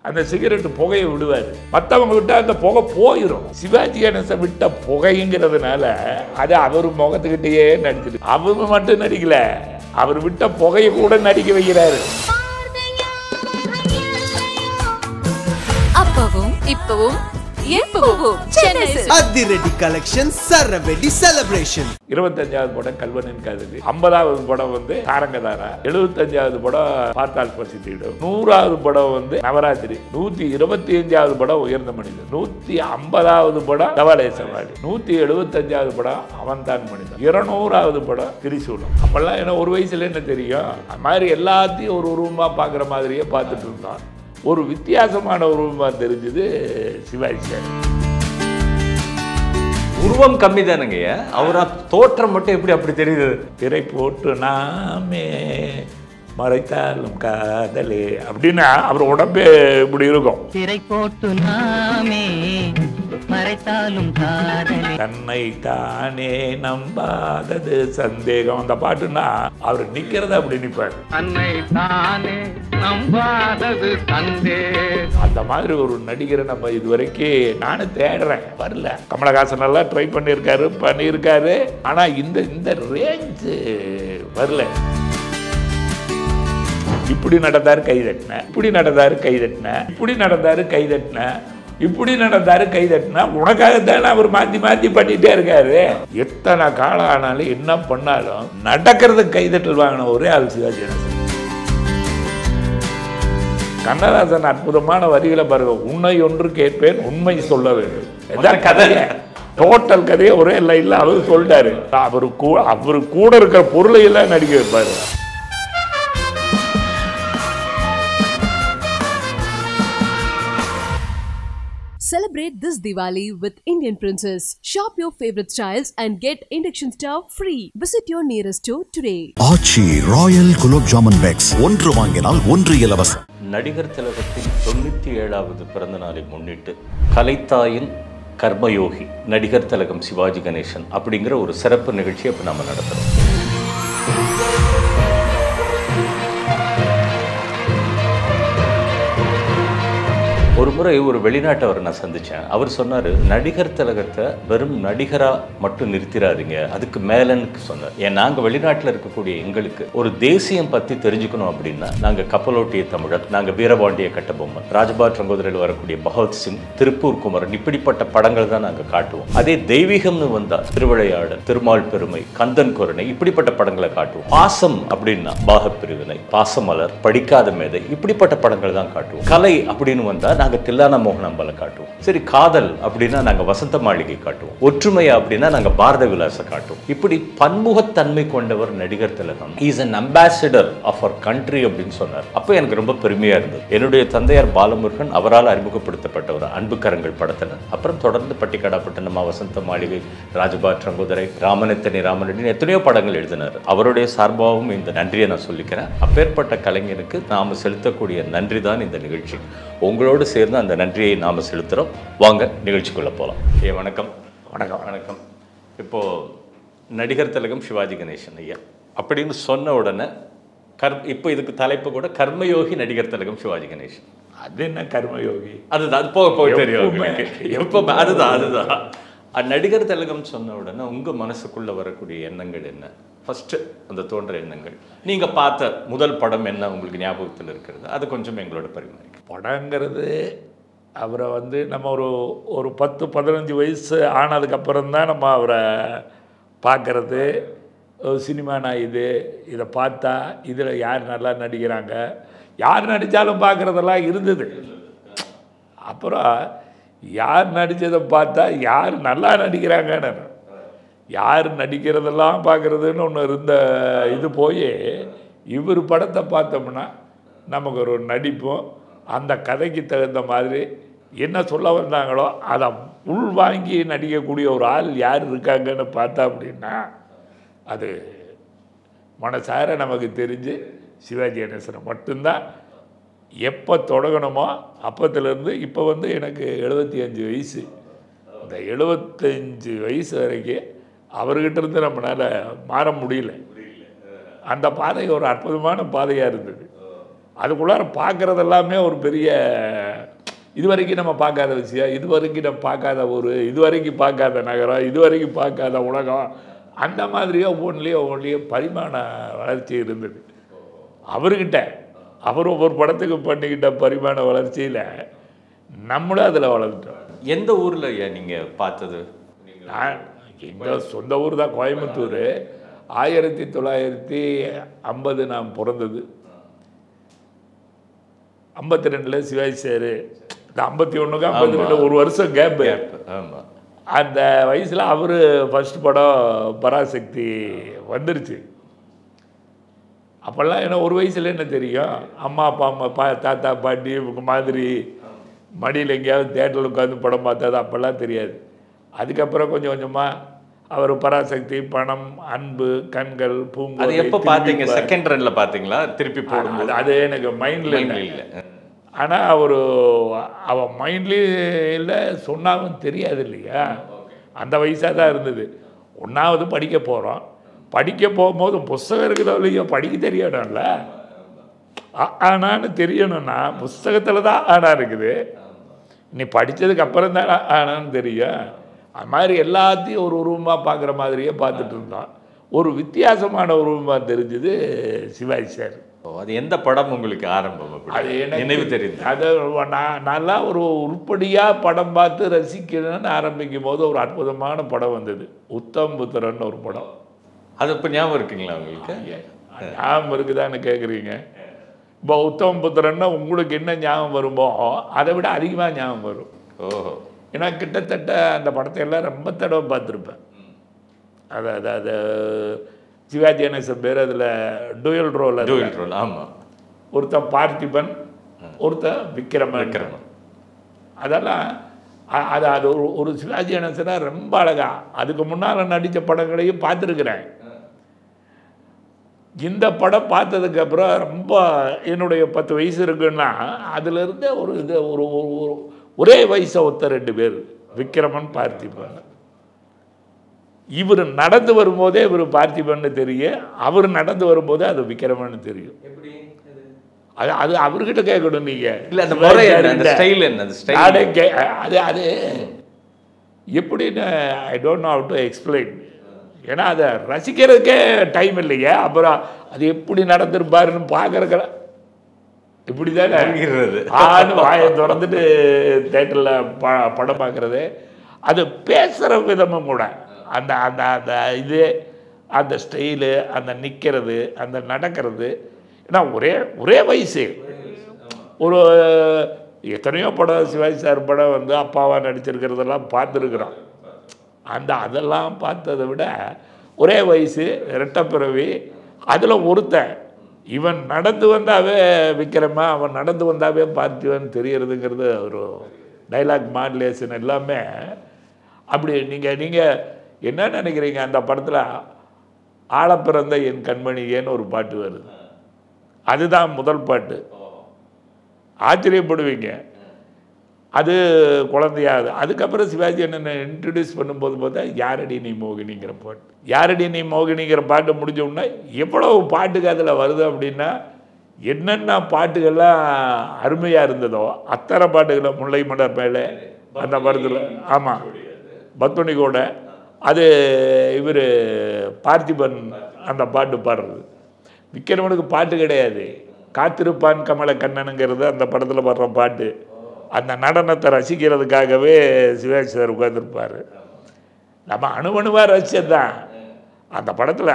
அந்த சிகரெட் புகையை விடுவார். மற்றவங்க விட்டா அந்த புகை போயிடும். சிவாஜி கணேசன் விட்ட புகைங்கிறதுனால அது அவர் முகத்துக்கிட்டேயே நடிச்சிருக்கு. அவரு மட்டும் நடிக்கல, அவர் விட்ட புகையை கூட நடிக்க வைக்கிறாரு. அப்பவும் இப்பவும் எப்பவும் அதிரடி கலெக்ஷன் சரவெடி செலிப்ரேஷன். 25வது படம் கல்வனின் காதலி, 50வது படம் வந்து காரங்கதாரா, 75வது படம் பார்த்தால் பசி தீடும், 100வது படம் வந்து நவராத்திரி, 125வது படம் உயர்ந்த மனிதன், 150வது படம் தவளேசவாடி, 175வது படம் அவன்தான் மனிதன், 200வது படம் திரிசூலம். அப்பெல்லாம் என்ன ஒரு வயசுல என்ன தெரியும், அது மாதிரி எல்லாத்தையும் ஒரு உருவமா பார்க்குற மாதிரியே பார்த்துட்டு இருந்தோம். ஒரு வித்தியாசமான உருவமா தெரிஞ்சது சிவாஜி சார். உருவம் கம்மி தானுங்க, அவரா தோற்றம் மட்டும் எப்படி அப்படி தெரியுது? திரை போட்டு நாமே மறைத்தாலும் காதலே அப்படின்னா அவர் உடம்பே இப்படி இருக்கும். திரை போட்டு நாமே மறைத்தாலும் காதலே தன்னை தானே நம்பாதது சந்தேகம். அந்த பாட்டுன்னா அவர் நிக்கிறத அப்படி நிற்பார். தன்னை தானே நம்பாதது சந்தேகம். அந்த மாதிரி ஒரு நடிகரை நம்ம இதுவரைக்கும் நானும் தேடுறேன், வரல. கமலஹாசன் எல்லாம் ட்ரை பண்ணியிருக்காரு, ஆனா இந்த ரேஞ்சு வரல. இப்படி நடந்தாரு கைதட்டின, இப்படி நடந்தாரு கைதட்டின, இப்படி நடந்தாரு கைதட்டின, இப்படி நடந்தாரு கைதட்டினா உனக்காகத்தானே அவர் மாற்றி மாற்றி பண்ணிட்டே இருக்காரு. எத்தனை காலம் ஆனாலும் என்ன பண்ணாலும் நடக்கிறது கைதட்டல் வாங்கின ஒரே ஆள் சிவாஜி கணேசன். கண்ணதாசன் அற்புதமான வரிகளை பாருங்க. உன்னை ஒன்று கேட்பேன், உண்மை சொல்ல வேண்டும். இதான் கதையை, டோட்டல் கதையை ஒரே லைன்ல அவர் சொல்லிட்டாரு. அவரு கூட இருக்கிற பொருளை எல்லாம் நடிக்க வைப்பாரு. Celebrate this Diwali with Indian Princess. Shop your favorite styles and get induction stove free. Visit your nearest store today. Aachi royal gulab jamun packs, ஒன்று வாங்கினால் ஒன்று இலவசம். நடிகர் திலகத்தின் 97வது பிறந்த நாளை முன்னிட்டு கலைத்தாயின் கர்மயோகி நடிகர் திலகம் சிவாஜி கணேசன் அப்படிங்கிற ஒரு சிறப்பு நிகழ்ச்சியை இப்போ நம்ம நடத்துகிறோம். ஒரு முறை ஒரு வெளிநாட்டவர் நான் சந்தித்தேன். அவர் சொன்னார், நடிகர் திலகத்தை வெறும் நடிகராக மட்டும் நிறுத்திடாதீங்க, அதுக்கு மேலன்னு சொன்னார். ஏன் நாங்கள் வெளிநாட்டில் இருக்கக்கூடிய எங்களுக்கு ஒரு தேசியம் பற்றி தெரிஞ்சுக்கணும் அப்படின்னா நாங்கள் கப்பலோட்டிய தமிழர், நாங்கள் வீரபாண்டிய கட்டபொம்மன், ராஜபாட் ரங்கோதரில் வரக்கூடிய பகத்சிங், திருப்பூர் குமரன், இப்படிப்பட்ட படங்கள் தான் நாங்கள் காட்டுவோம். அதே தெய்வீகம்னு வந்தால் திருவிளையாடல், திருமால் பெருமை, கந்தன் கொரணை, இப்படிப்பட்ட படங்களை காட்டுவோம். பாசம் அப்படின்னா பாகப்பிரிவினை, பாசமலர், படிக்காத மேதை, இப்படிப்பட்ட படங்கள் தான் காட்டுவோம். கலை அப்படின்னு வந்தால் நாங்கள் தில்லானா மோகனாம்பாலை காட்டுவோம். சரி, காதல் அப்படின்னா நாங்கள் வசந்த மாளிகை காட்டுவோம். ஒற்றுமையா அப்படின்னா நாங்கள் பாரத விலாச காட்டுவோம். இப்படி பன்முகத்தன்மை கொண்டவர் நடிகர் திலகம். Is an ambassador of our country அப்படின்னு சொன்னார். அப்போ எனக்கு ரொம்ப பெருமையா இருந்தது. என்னுடைய தந்தையார் பாலமுருகன் அவரால் அறிமுகப்படுத்தப்பட்டவர் அன்பு கரங்கள் படத்தில். அப்புறம் தொடர்ந்து பட்டிக்காடாப்பட்டினமா, வசந்த மாளிகை, ராஜபாட் ரங்கோதரை, ராமனெத்தனி ராமனடின்னு எத்தனையோ படங்கள் எழுதினார். அவருடைய சார்பாகவும் இந்த நன்றியை நான் சொல்லிக்கிறேன். அப்பேற்பட்ட கலைஞருக்கு நாம் செலுத்தக்கூடிய நன்றி தான் இந்த நிகழ்ச்சி. உங்களோடு சேர்ந்து அந்த நன்றியை நாம் செலுத்துகிறோம். வாங்க நிகழ்ச்சிக்குள்ளே போகலாம். வணக்கம். வணக்கம். வணக்கம். இப்போது நடிகர் திலகம் சிவாஜி கணேசன் ஐயா அப்படின்னு சொன்ன உடனே இப்போ இதுக்கு தலைப்பு கூட கர்மயோகி நடிகர் திலகம் சிவாஜி கணேசன். அது என்ன கர்மயோகி? அதுதான் அது போக தெரியும் எப்போ. அதுதான் நடிகர் திலகம் சொன்ன உடனே உங்கள் மனசுக்குள்ளே வரக்கூடிய எண்ணங்கள் என்ன? ஃபஸ்ட்டு அந்த தோன்ற எண்ணங்கள், நீங்கள் பார்த்த முதல் படம் என்ன உங்களுக்கு ஞாபகத்தில் இருக்கிறது? அது கொஞ்சம் எங்களோட பரிமாறிக்க. படங்கிறது அவரை வந்து நம்ம ஒரு 10-15 வயசு ஆனதுக்கப்புறம் தான் நம்ம அவரை பார்க்குறது. சினிமானா இதை பார்த்தா இதில் யார் நல்லா நடிக்கிறாங்க, யார் நடித்தாலும் பார்க்குறதெல்லாம் இருந்தது. அப்புறம் யார் நடித்ததை பார்த்தா யார் நல்லா நடிக்கிறாங்கன்னு, யார் நடிக்கிறதெல்லாம் பார்க்குறதுன்னு ஒன்று இருந்த இது போய் இவர் படத்தை பார்த்தோம்னா நமக்கு ஒரு நடிப்பும் அந்த கதைக்கு தகுந்த மாதிரி என்ன சொல்ல வந்தாங்களோ அதை உள்வாங்கி நடிக்கக்கூடிய ஒரு ஆள் யார் இருக்காங்கன்னு பார்த்தா அப்படின்னா அது மனசார நமக்கு தெரிஞ்சு சிவாஜி கணேசனை மட்டும்தான். எப்போ தொடங்கணுமோ அப்போத்துலேருந்து இப்போ வந்து எனக்கு 75 வயசு. இந்த 75 வயசு வரைக்கும் அவர்கிட்ட இருந்து நம்மளால் மாற முடியல. அந்த பாதை ஒரு அற்புதமான பாதையாக இருந்தது. அதுக்குள்ளார பார்க்குறது எல்லாமே ஒரு பெரிய இது வரைக்கும் நம்ம பார்க்காத விஷயம், இது வரைக்கும் நம்ம பார்க்காத ஊர், இது வரைக்கும் பார்க்காத நகரம், இது வரைக்கும் பார்க்காத உலகம், அந்த மாதிரியே ஒவ்வொன்றிலையும் பரிமாண வளர்ச்சி இருந்தது அவர்கிட்ட. அவர் ஒவ்வொரு படத்துக்கு பண்ணிக்கிட்ட பரிமாண வளர்ச்சியில் நம்மளும் அதில் வளர்ந்துட்டோம். எந்த ஊரில் நீங்கள் பார்த்தது? நான் எங்கள் சொந்த ஊர் தான் கோயம்புத்தூர். 1950 நான் பிறந்தது. 52 சிவாஜி சார், இந்த 51க்கு 52 ஒரு வருஷம் கேப்பு. ஆமாம், அந்த வயசில் அவர் ஃபஸ்ட் படம் பராசக்தி வந்துருச்சு. அப்போல்லாம் ஏன்னா ஒரு வயசில் என்ன தெரியும், அம்மா அப்பா தாத்தா பாட்டி இவங்க மாதிரி மடியில் எங்கேயாவது தேட்டரில் உட்காந்து படம் பார்த்தது அப்போல்லாம் தெரியாது. அதுக்கப்புறம் கொஞ்சம் கொஞ்சமாக அவர் பராசக்தி, பணம், அன்பு, கண்கள், பூங்கா. அது எப்போ பார்த்தீங்க? செகண்ட் ரன்ல பார்த்தீங்களா? திருப்பி போடும்போது அது எனக்கு மைண்டில் இல்லை. ஆனால் அவன் மைண்ட்லேயும் இல்லை, சொன்னாலும் தெரியாது இல்லையா, அந்த வயசாக தான் இருந்தது. 1வது படிக்க போகிறோம். படிக்க போகும்போது புஸ்தகம் இருக்கிற இல்லையோ படிக்க தெரியணும்ல. ஆனான்னு தெரியணும்னா புஸ்தகத்தில் தான் ஆனா இருக்குது. நீ படித்ததுக்கு அப்புறம் தான் ஆனான்னு தெரியும். அது மாதிரி எல்லாத்தையும் ஒரு உருவமாக பார்க்குற மாதிரியே பார்த்துட்டு இருந்தோம். ஒரு வித்தியாசமான உருவமாக தெரிஞ்சது சிவாஜி சார். அது எந்த படம் உங்களுக்கு ஆரம்பம்? அது நினைவு தெரியுது. அது நான் நல்லா ஒரு உருப்படியாக படம் பார்த்து ரசிக்கணும்னு ஆரம்பிக்கும் போது ஒரு அற்புதமான படம் வந்தது, உத்தம் புத்திரன் ஒரு படம். அது இப்போ ஞாபகம் இருக்குங்களா உங்களுக்கு? ஞாபகம் இருக்குதான்னு கேட்குறீங்க. இப்போ உத்தம் புத்திரன்னா உங்களுக்கு என்ன ஞாபகம் வருமோ அதை விட அதிகமாக ஞாபகம் வரும். ஓஹோ. ஏன்னா கிட்டத்தட்ட அந்த படத்தை எல்லாம் ரொம்ப தடவை பார்த்துருப்பேன். அது சிவாஜி கணேசன் பேர் அதில் டூயல் ரோல். ஆமாம். ஒருத்தன் பார்த்திபன், ஒருத்தன் விக்ரமன். அதெல்லாம் அது ஒரு சிவாஜி கணேசனா ரொம்ப அழகா. அதுக்கு முன்னால் நடித்த படங்களையும் பார்த்துருக்குறேன். இந்த படம் பார்த்ததுக்கப்புறம் ரொம்ப என்னுடைய 10 வயசு இருக்குன்னா அதுலேருந்து ஒரு ஒரே வயசை ஒத்த 2 பேர், விக்ரமன், பார்த்திபன். இவர் நடந்து வரும்போதே இவர் பார்த்திபன்னு தெரியும், அவர் நடந்து வரும்போதே அது விக்ரமன்னு தெரியும். அது அவர்கிட்ட கேட்கணும் நீங்கள். இல்லை, அந்த முறை அந்த ஸ்டைல் என்ன? அந்த ஸ்டைல் அது எப்படின்னு I don't know how to explain. ஏன்னா அதை ரசிக்கிறதுக்கே டைம் இல்லையே. அப்புறம் அது எப்படி நடந்துருப்பாருன்னு பார்க்குறக்க இப்படி தானே ஆணு வாயை திறந்துட்டு தேட்டரில் படம் பார்க்குறது. அது பேசுகிற விதமும் கூட அந்த அந்த அந்த இது, அந்த ஸ்டைலு, அந்த நிற்கிறது, அந்த நடக்கிறது. ஏன்னா ஒரே வயசு. ஒரு எத்தனையோ படம் சிவாஜி சார் படம் வந்து அப்பாவாக நடிச்சிருக்கிறதெல்லாம் பார்த்துருக்குறோம். அதெல்லாம் பார்த்ததை விட ஒரே வயசு, இரட்டைப்பிறவி. அதில் ஒருத்தன் இவன் நடந்து வந்தாவே விக்ரமா, அவன் நடந்து வந்தாவே பார்த்திவன் தெரியறதுங்கிறது ஒரு டைலாக் மாடுலேஷன் எல்லாமே அப்படி. நீங்கள் என்ன நினைக்கிறீங்க? அந்த படத்தில் ஆழ பிறந்த என் கண்மணியேன்னு ஒரு பாட்டு வருது. அதுதான் முதல் பாட்டு. ஆச்சரியப்படுவீங்க. அது குழந்தையாது. அதுக்கப்புறம் சிவாஜி என்ன இன்ட்ரடியூஸ் பண்ணும்போது பார்த்தா யாரடி நீ மோகினிங்கிற பாட்டு. யாரடி நீ மோகினிங்கிற பாட்டு முடிஞ்சோடனே எவ்வளவு பாட்டுக்கு அதில் வருது அப்படின்னா, என்னென்ன பாட்டுகள்லாம் அருமையாக இருந்ததோ அத்தனை பாட்டுகளை, முல்லை மலர் மேலே அந்த படத்தில், ஆமாம், பத்துனி கூட அது இவர் பார்த்திபன் அந்த பாட்டு பாடுறது. விக்ரமனுக்கு பாட்டு கிடையாது, காத்திருப்பான் கமல கண்ணனுங்கிறது அந்த படத்தில் பாடுற பாட்டு. அந்த நடனத்தை ரசிக்கிறதுக்காகவே சிவாஜி சார் உட்காந்துருப்பார். நம்ம அணுவணுவாக ரசிச்சதுதான். அந்த படத்தில்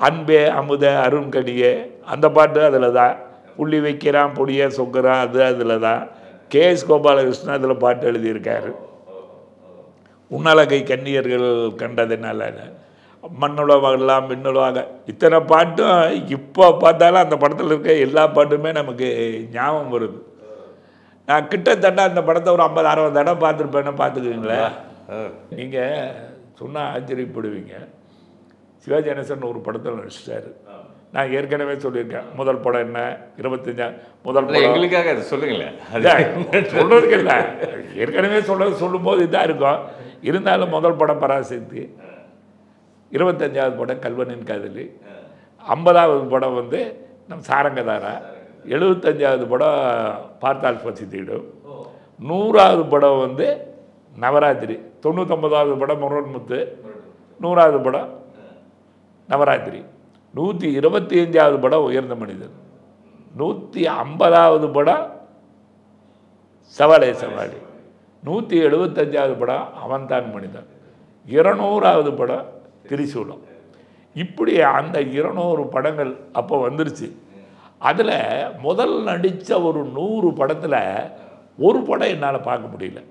அன்பே அமுத அருண்கடியே அந்த பாட்டு அதில் தான். புள்ளி வைக்கிறான் பொடியை சொக்குறான் அது அதில் தான். கேஎஸ் கோபாலகிருஷ்ணன் அதில் பாட்டு எழுதியிருக்காரு. உன்னழகை கன்னியர்கள் கண்டதுனால, மண்ணுலவாகலாம் மின்னுலவாக, இத்தனை பாட்டும் இப்போ பார்த்தாலும் அந்த படத்தில் இருக்க எல்லா பாட்டுமே நமக்கு ஞாபகம் வருது. நான் கிட்டத்தட்ட அந்த படத்தை ஒரு 50-60 தடவை பார்த்துருப்பேன்னு பார்த்துக்குங்களேன். நீங்கள் சொன்னால் ஆச்சரியப்படுவீங்க. சிவாஜி கணேசன் ஒரு படத்தில் நடிச்சிட்டாரு. நான் ஏற்கனவே சொல்லியிருக்கேன், முதல் படம் என்ன, 25 முதல் படம் எங்களுக்காக அது சொல்லுங்களேன். சொல்கிறதுக்கு இல்லை, ஏற்கனவே சொல்லும்போது இதாக இருக்கும். இருந்தாலும் முதல் படம் பராசக்தி, 25வது படம் கல்வனின் காதலி, 50வது படம் வந்து நம் சாரங்கதாரா, 75வது படம் பார்த்தால் பசி தீடும், 100வது படம் வந்து நவராத்திரி, 99வது படம் முரண்முத்து, 100வது படம் நவராத்திரி, 125வது படம் உயர்ந்த மனிதன், 150வது படம் சவாலே சவாலி, 175வது படம் அவன்தான் மனிதன், 200வது படம் திரிசூலம். இப்படி அந்த 200 படங்கள் அப்போ வந்துருச்சு. அதில் முதல் நடித்த ஒரு 100 படத்தில் ஒரு படம் என்னால் பார்க்க முடியல.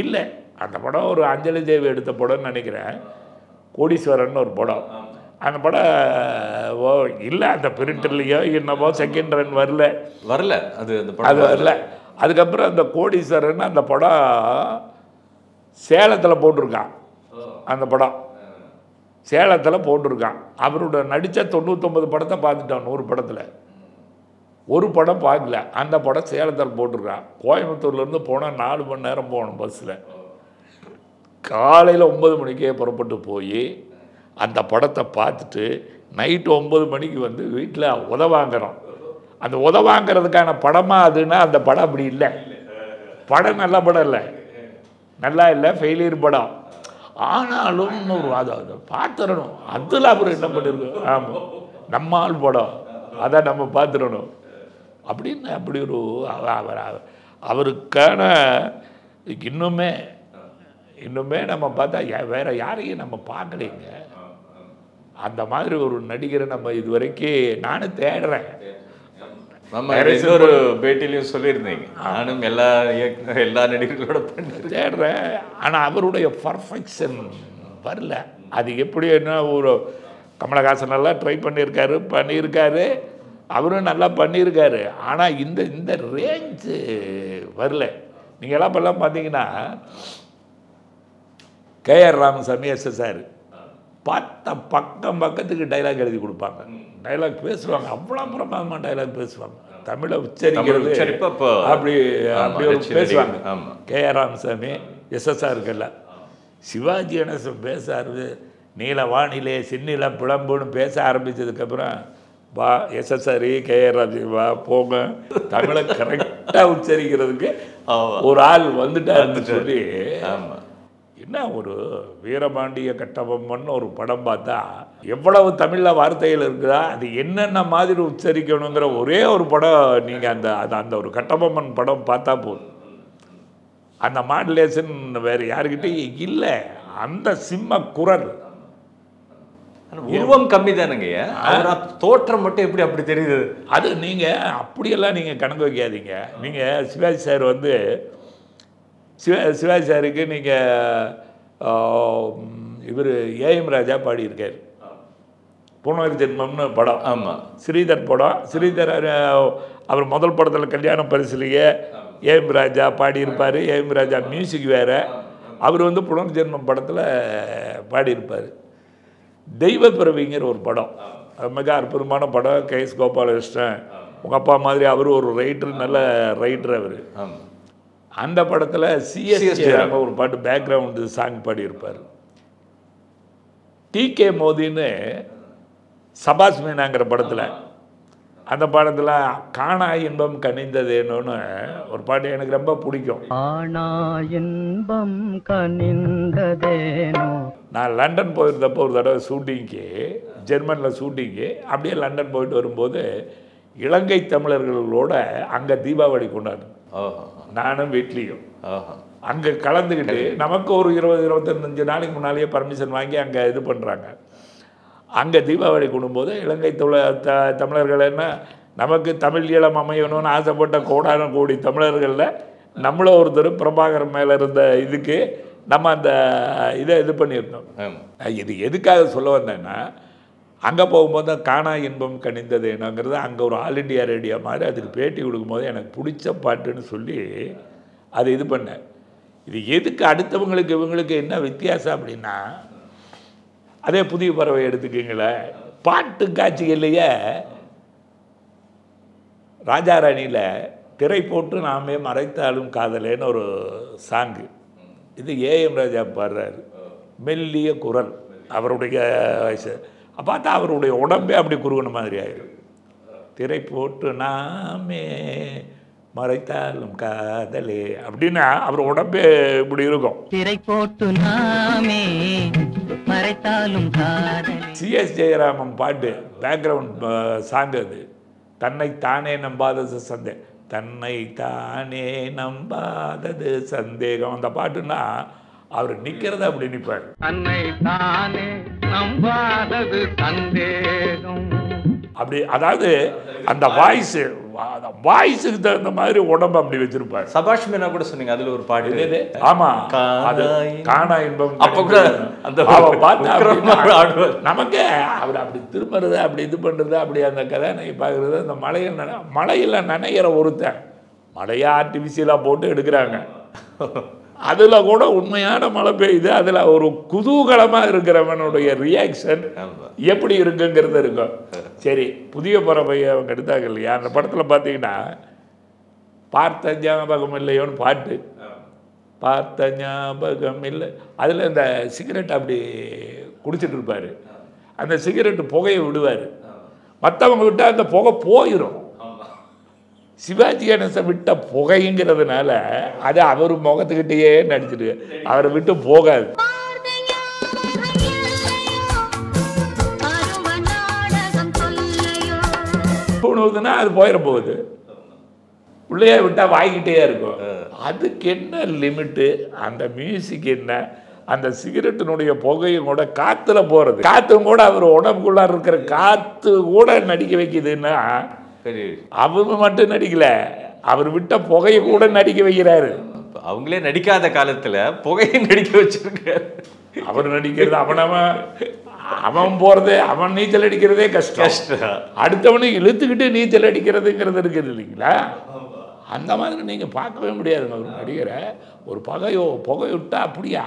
இல்லை, அந்த படம் ஒரு அஞ்சலி தேவி எடுத்த படம்னு நினைக்கிறேன், கோடீஸ்வரன் ஒரு படம். அந்த படம் இல்லை, அந்த பிரிண்டர்லையோ என்னவோ செகண்ட் ரன் வரல அது வரல. அதுக்கப்புறம் அந்த கோடீஸ்வரன் அந்த படம் சேலத்தில் போட்டிருக்கான். அந்த படம் சேலத்தில் போட்டிருக்கான். அவரோட நடித்த 99 படத்தை பார்த்துட்டான். 100 படத்தில் ஒரு படம் பார்க்கல. அந்த படம் சேலத்தில் போட்டிருக்கான். கோயம்புத்தூர்லேருந்து போனால் 4 மணி நேரம் போகணும் பஸ்ஸில். காலையில் 9 மணிக்கே புறப்பட்டு போய் அந்த படத்தை பார்த்துட்டு நைட்டு 9 மணிக்கு வந்து வீட்டில் உதவாங்கிறோம். அந்த உதவாங்கிறதுக்கான படமாக அதுன்னா அந்த படம் அப்படி இல்லை. படம் நல்ல படம் இல்லை, நல்லா இல்லை, ஃபெயிலியர் படம். ஆனாலும் இன்னொரு அதை பார்த்துடணும். அதில் அவர் என்ன பண்ணியிருக்கோம், ஆமாம் நம்மால் படம், அதை நம்ம பார்த்துடணும் அப்படின்னு அப்படி ஒரு அவருக்கான இன்னுமே நம்ம பார்த்தா வேற யாரையும் நம்ம பார்க்கலைங்க. அந்த மாதிரி ஒரு நடிகரை நம்ம இது வரைக்கும் நானும் தேடுறேன். ஒரு பேட்டிலையும் சொல்லியிருந்தீங்க, நானும் எல்லா நடிகர்களோட தேடுறேன். ஆனால் அவருடைய பர்ஃபெக்ஷன் வரல. அது எப்படி என்ன, ஒரு கமலஹாசன் நல்லா ட்ரை பண்ணியிருக்காரு, அவரும் நல்லா பண்ணியிருக்காரு. ஆனால் இந்த ரேஞ்சு வரல. நீங்கள் எல்லாம் இப்போல்லாம் பார்த்தீங்கன்னா கேஆர் ராமசாமி எஸ்எஸ்ஆர் பார்த்த பக்கத்துக்கு டைலாக் எழுதி கொடுப்பாங்க, டைலாக் பேசுவாங்க, அவ்வளோ பிரமாதமாக டைலாக் பேசுவாங்க. தமிழை உச்சரிக்கிறது அப்படி பேசுவாங்க. கேஆர் ராமசாமி எஸ்எஸ்ஆருக்கல்ல. சிவாஜி கணேசன் பேசாரு, நீல வானிலே சின்னில பிளம்புன்னு பேச ஆரம்பித்ததுக்கப்புறம் வா எஸ்எஸ்ஆர் கேஆர் ராமசாமி வா போங்க, தமிழை கரெக்டாக உச்சரிக்கிறதுக்கு ஒரு ஆள் வந்துட்டாருன்னு சொல்லி. என்ன ஒரு வீரபாண்டிய கட்டபொம்மன் ஒரு படம் பார்த்தா எவ்வளவு தமிழில் வார்த்தைகள் இருக்குதா, அது என்னென்ன மாதிரி உச்சரிக்கணுங்கிற ஒரே ஒரு படம் நீங்கள் அந்த ஒரு கட்டபொம்மன் படம் பார்த்தா போதும். அந்த மாடுலேஷன் வேறு யாருக்கிட்டையும் இல்லை. அந்த சிம்ம குரல் உருவம் கம்மி தானுங்க, தோற்றம் மட்டும் எப்படி அப்படி தெரியுது. அது நீங்கள் அப்படியெல்லாம் நீங்கள் கணக்கு வைக்காதீங்க. நீங்கள் சிவாஜி சார் வந்து சிவாஜி சாருக்கு நீங்கள் இவர் ஏஎம் ராஜா பாடியிருக்கார். புனர்ஜென்மம்னு படம். ஆமாம், ஸ்ரீதர் படம். ஸ்ரீதர் அவர் முதல் படத்தில் கல்யாண பரிசுலையே ஏஎம் ராஜா பாடியிருப்பார். ஏஎம் ராஜா மியூசிக் வேறு. அவர் வந்து புனர்ஜென்மம் படத்தில் பாடியிருப்பார். தெய்வப்பிறவிங்கிற ஒரு படம், மிக அற்புதமான படம். கேஎஸ் கோபாலகிருஷ்ணன் உங்கள் அப்பா மாதிரி அவர் ஒரு ரைட்டர், நல்ல ரைட்டர் அவர். அந்த படத்தில் சிஎஸ்டி ஒரு பாட்டு பேக்ரவுண்டு சாங் பாடியிருப்பார். டிகே மோதின்னு சபாஸ் மீனாங்கிற படத்தில், அந்த படத்தில் காணா இன்பம் கனிந்ததேனோன்னு ஒரு பாட்டு எனக்கு ரொம்ப பிடிக்கும். காணா இன்பம் கனிந்ததேனோ. நான் லண்டன் போயிருந்தப்போ ஒரு தடவை ஷூட்டிங்க்கு, ஜெர்மனில் ஷூட்டிங்கு, அப்படியே லண்டன் போயிட்டு வரும்போது இலங்கை தமிழர்களோட அங்கே தீபாவளி கொண்டாடும். நானும் வீட்லேயும் அங்கே கலந்துக்கிட்டு நமக்கு ஒரு 20-25 நாளைக்கு முன்னாலேயே பர்மிஷன் வாங்கி அங்கே இது பண்ணுறாங்க. அங்கே தீபாவளி கொண்டும்போது இலங்கை தமிழர்கள் என்ன, நமக்கு தமிழ் ஈழம் அமையணும்னு ஆசைப்பட்ட கோடி தமிழர்களில் நம்மளும் ஒருத்தர் பிரபாகரன் மேலே இருந்த இதுக்கு நம்ம அந்த இதை இது பண்ணியிருந்தோம். இது எதுக்காக சொல்ல வந்தேன்னா, அங்கே போகும்போது காணா இன்பம் கனிந்ததேனோங்கிறது அங்கே ஒரு ஆல் இண்டியா ரேடியோ மாதிரி அதுக்கு பேட்டி கொடுக்கும்போது எனக்கு பிடிச்ச பாட்டுன்னு சொல்லி அது இது பண்ணேன். இது எதுக்கு அடுத்தவங்களுக்கு இவங்களுக்கு என்ன வித்தியாசம் அப்படின்னா, அதே புதிய பறவை எடுத்துக்கிங்களேன், பாட்டு காட்சிகள்லையே ராஜாராணியில் திரை போட்டு நாமே மறைத்தாலும் காதலேன்னு ஒரு சாங்கு. இது ஏஎம் ராஜா பாடுறாரு, மெல்லிய குரல், அவருடைய வயசு. பார்த்தா அவருடைய உடம்பே அப்படி குறுகின மாதிரி ஆயிடும். திரை போட்டு நாமே மறைத்தாலும் காதலே அப்படின்னா அவர் உடம்பே இப்படி இருக்கும். திரை போட்டு நாமே மறைத்தாலும் காதலே. சிஎஸ் ஜெயராமன் பாட்டு பேக்ரவுண்ட் சாங் அது. தன்னை தானே நம்பாதது சந்தேகம், தன்னை தானே நம்பாதது சந்தேகம். அந்த பாட்டுன்னா அவர் நிற்கிறத அப்படி நிற்பார். தன்னை தானே நம்பாதது சந்தேகம். அப்படி அதாவது அந்த வாய்ஸுக்கு தகுந்த மாதிரி உடம்பு அப்படி வச்சிருப்பார். சபாஷ் மீனா கூட சொன்னீங்க அதுல ஒரு பாட்டு. ஆமா, அது காணா இன்பம். அப்ப கூட அந்த நமக்கு அவர் அப்படி திரும்புறது, அப்படி இது பண்றது, அப்படி அந்த கதாநாயகி பார்க்கறது, அந்த மழையில நனைகிற ஒருத்தன் மழையை ஆர்டிஃபிஷியலாக போட்டு எடுக்கிறாங்க. அதில் கூட உண்மையான மழை பெய்யுது. அதில் ஒரு குதூகலமாக இருக்கிறவனுடைய ரியாக்ஷன் எப்படி இருக்குங்கிறது இருக்கும். சரி, புதிய பறவையை அவங்க எடுத்தாங்க இல்லையா, அந்த படத்தில் பார்த்தீங்கன்னா பார்த்த ஞாபகம் இல்லையோன்னு பாட்டு, பார்த்த ஞாபகம் இல்லை. அதில் இந்த சிகரெட் அப்படி குடிச்சிட்டு இருப்பார். அந்த சிகரெட்டு புகையை விடுவார். மற்றவங்க விட்டால் அந்த புகை போயிடும். சிவாஜி கணேசன் விட்ட புகைங்கிறதுனால அது அவர் முகத்துக்கிட்டேயே நடிச்சிட்டு அவரை விட்டு போகாது. போனதுன்னா அது போயிட போகுது. உள்ளே விட்டால் வாங்கிட்டே இருக்கும். அதுக்கு என்ன லிமிட்டு, அந்த மியூசிக் என்ன, அந்த சிகரெட்டினுடைய புகையும் கூட காற்றுல போகிறது. காற்றும் கூட அவர் உடம்புக்குள்ளே இருக்கிற காற்று கூட நடிக்க வைக்குதுன்னா அவரு மட்டும் நடிக்கல, அவர் விட்ட புகையை கூட நடிக்க வைக்கிறாரு. அவங்களே நடிக்காத காலத்துல புகையை நடிக்க வச்சிருக்காரு. அவர் நடிக்கிறது அவன் போறது, அவன் நீச்சல் அடிக்கிறதே கஷ்டம். அடுத்தவனை இழுத்துக்கிட்டு நீச்சல் அடிக்கிறதுங்கிறது இருக்குது இல்லைங்களா? அந்த மாதிரி நீங்க பார்க்கவே முடியாதுங்க. அவர் நடிக்கிற ஒரு புகை விட்டா அப்படியா.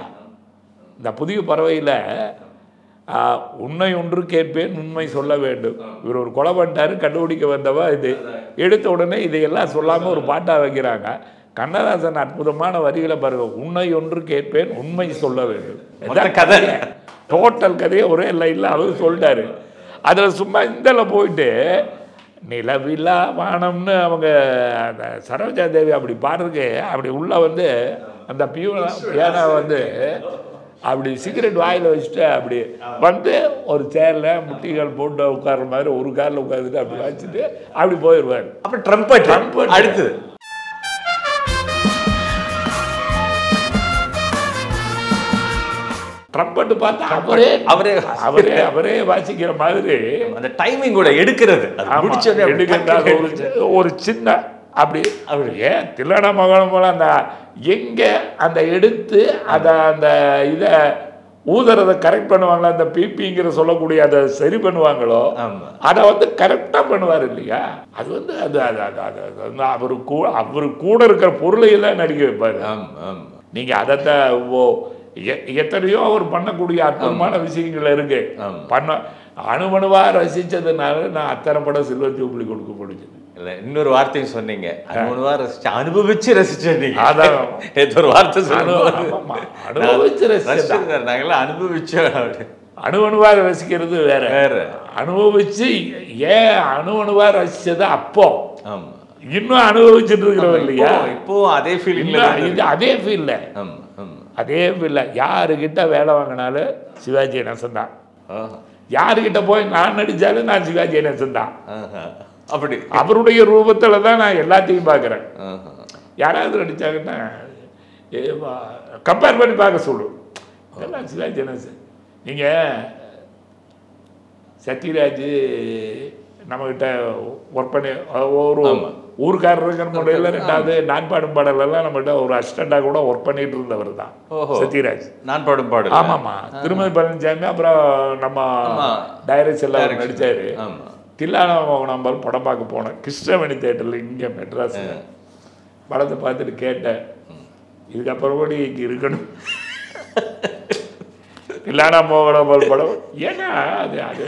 இந்த புதிய பறவையில் உண்மை ஒன்று கேட்பேன் உண்மை சொல்ல வேண்டும். இவர் ஒரு கொலை பண்ணிட்டாரு, கண்டுபிடிக்க வந்தவா இது. எடுத்த உடனே இதையெல்லாம் சொல்லாமல் ஒரு பாட்டாக வைக்கிறாங்க. கண்ணதாசன் அற்புதமான வரிகளை பாருங்க. உண்மை ஒன்று கேட்பேன் உண்மை சொல்ல வேண்டும். கதை டோட்டல் கதையை ஒரே லைனில் அவர் சொல்லிட்டாரு. அதில் சும்மா இதில் போயிட்டு நிலவில்லா வானம்னு அவங்க அந்த சரோஜா தேவி அப்படி பாடுறதுக்கு அப்படி உள்ள வந்து அந்த பியானோ வந்து அப்படி சிகரெட் வாயில் வச்சுட்டு அப்படி வந்து ஒரு சேரில் முட்டிகள் போட்டு உட்கார்ற மாதிரி ஒரு காரில் உட்காந்துட்டு அப்படி வச்சுட்டு அப்படி போயிடுவார். அப்புறம் ட்ரம்பட் அடுத்து ட்ரம்பட்டு பார்த்தா அவரே அவரே அவரே அவரே வாசிக்கிற மாதிரி அந்த டைமிங் கூட எடுக்கிறது ஒரு சின்ன அப்படி அப்படி ஏன் தில்லானா மகனம் போல அந்த எங்கே அந்த எடுத்து அதை அந்த இதை ஊதுறதை கரெக்ட் பண்ணுவாங்களோ, அந்த பிபிங்கிற சொல்லக்கூடிய அதை சரி பண்ணுவாங்களோ, அதை வந்து கரெக்டாக பண்ணுவார் இல்லையா? அது வந்து அது அவரு கூட இருக்கிற பொருளையெல்லாம் நடிக்க வைப்பார். நீங்கள் அதைத்தான் எத்தனையோ அவர் பண்ணக்கூடிய அற்புதமான விஷயங்கள் இருக்கு. அணுவணுவாக ரசித்ததுனால நான் அத்தனை படம் சில்வர் ஜூப்ளி கொடுக்க முடிஞ்சது. இல்லை, இன்னொரு வார்த்தையும் சொன்னீங்க, அணுவணுவாக ரசிச்சு அனுபவிச்சு ரசிச்சீங்க. அதான் ஒரு வார்த்தை அனுபவிச்சு ரசிச்சு நாங்களாம் அனுபவிச்சோம். அணுவணுவாக ரசிக்கிறது வேற வேற. அனுபவிச்சு ஏன் அணுவணுவாக ரசிச்சது அப்போ இன்னும் அனுபவிச்சுட்டு இருக்கிறோம் இல்லையா? இப்போ அதே ஃபீலிங் அதே ஃபீல்ல அதே ஃபீல்ல யாருக்கிட்ட வேலை வாங்கினாலும் சிவாஜி கணேசன் தான். யாருக்கிட்ட போய் நான் நடித்தாலும் நான் சிவாஜி கணேசன் தான். அப்படி அவருடைய ரூபத்தில் தான் நான் எல்லாத்தையும் பார்க்குறேன். யாராவது நடித்தாங்கன்னா கம்பேர் பண்ணி பார்க்க சொல்லுவோம். இதெல்லாம் சிவாஜி கணேசன். நீங்கள் சத்யராஜ் நம்மக்கிட்ட ஒர்க் பண்ணி ஒரு ஊருக்காரருங்கிற முறையில் ரெண்டாவது நான் பாடும் பாடலெல்லாம் நம்மகிட்ட ஒரு அசிஸ்டண்டாக கூட ஒர்க் பண்ணிட்டு இருந்தவர் தான் சத்யராஜ். நான் பாடும் பாடல் ஆமாம்மா. திருமதி பழனிசாமி அப்புறம் நம்ம டைரக்டர் எல்லாம் நடித்தார். தில்லானா மோகனாம்பால் படம் பார்க்க போனேன் கிருஷ்ணவேணி தேட்டரில் இங்கே மெட்ராஸ். படத்தை பார்த்துட்டு கேட்டேன், இதுக்கப்புறப்படி இங்கே இருக்கணும் தில்லானா மோகனாம்பால் படம். ஏன்னா அது அது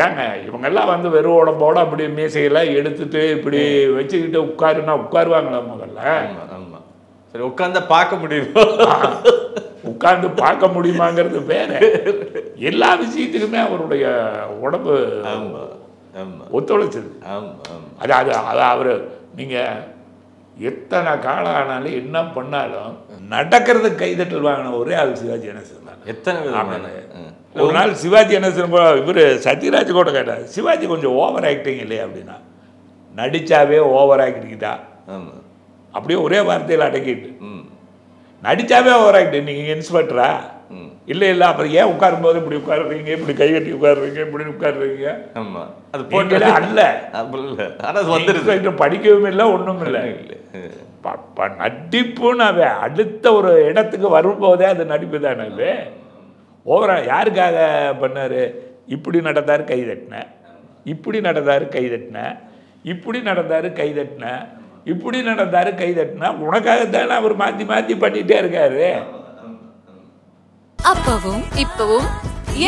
ஏங்க இவங்கெல்லாம் வந்து வெறும் உடம்போட அப்படி மீசையெல்லாம் எடுத்துட்டு இப்படி வச்சுக்கிட்டு உட்காருன்னா உட்காருவாங்களா? முதல்ல சரி உட்காந்து பார்க்க முடியுமா? உட்கார்ந்து பார்க்க முடியுமாங்கிறது வேற. எல்லா விஷயத்துக்குமே அவருடைய உடம்பு ஒத்துழைச்சது. அது அது அது அவர் நீங்கள் எத்தனை காலம் ஆனாலும் என்ன பண்ணாலும் நடக்கிறதுக்கு கைதட்டல் வாங்கின ஒரே ஆள் சிவாஜி கணேசன் தான். எத்தனை ஒரு நாள் சிவாஜி கணேசன் இவர் சத்யராஜ் கூட கேட்டார், சிவாஜி கொஞ்சம் ஓவர் ஆக்டிங் இல்லையா அப்படின்னா, நடித்தாவே ஓவர் ஆக்டிங் தான். அப்படியே ஒரே வார்த்தையில் அடக்கிட்டு நடித்தாவே ஓவர் ஆக்டிங். நீங்கள் இன்ஸ்பெக்டரா? இல்லை இல்லை, அப்புறம் ஏன் உட்காரும்போது இப்படி உட்காருறீங்க, இப்படி கை கட்டி உட்காருறீங்க, இப்படி உட்காருறீங்க? ஆமாம், அது போட்டல அல்ல. ஆனால் வந்து படிக்கவும் இல்லை, ஒன்றும் இல்லை. நடிப்புன்னு அடுத்த ஒரு இடத்துக்கு வரும்போதே அது நடிப்பு தானே. ஓவரா யாருக்காக பண்ணார்? இப்படி நடந்தார் கை தட்டினேன், இப்படி நடந்தார் கை தட்டினேன், இப்படி நடந்தார் கை தட்டினேன், இப்படி நடந்தார் கை தட்டினா உனக்காகத்தானே அவர் மாற்றி மாற்றி பண்ணிகிட்டே இருக்காரு. அப்பவும் இப்பவும்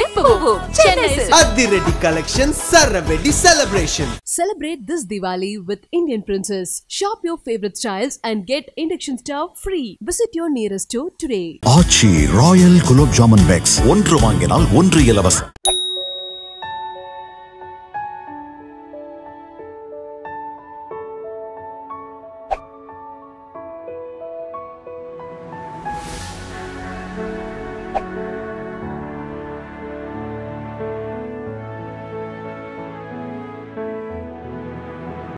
எப்பவும் சென்னை அதிரடி கலெக்ஷன் சரவெடி celebration. Celebrate this Diwali with Indian Princess. Shop your favorite styles and get induction stove free. Visit your nearest store today. Aachi royal gulab jamun packs. ஒன்று வாங்கினால் ஒன்று இலவசம்.